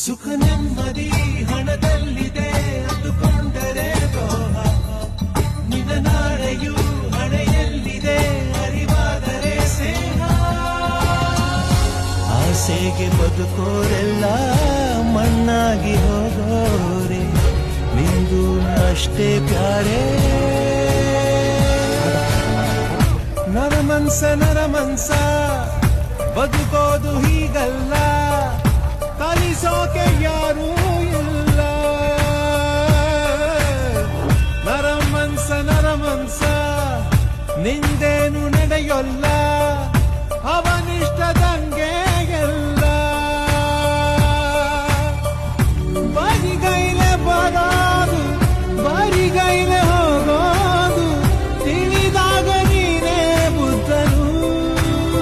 ಸುಖ ನೆಮ್ಮದಿ ಹಣದಲ್ಲಿದೆ ಅಂದುಕೊಂಡರೆ ದ್ರೋಹ. ನಿನ್ನ ನಾಳೆಯೂ ಹಣೆಯಲ್ಲಿದೆ ಅರಿವಾದರೆ ಸ್ನೇಹ. ಆಸೆಗೆ ಬದುಕೋರೆಲ್ಲ ಮಣ್ಣಾಗಿ ಹೋಗೋರೆ, ನಿಂದು ಅಷ್ಟೇ ಪ್ಯಾರೆ. ನರಮನ್ಸ ಬದುಕೋದು ಹೀಗಲ್ಲ, ಕಲಿಸೋಕೆ ಯಾರೂ ಇಲ್ಲ. ನರಮನ್ಸ ನಿಂದೇನು ನಡೆಯೋಲ್ಲ,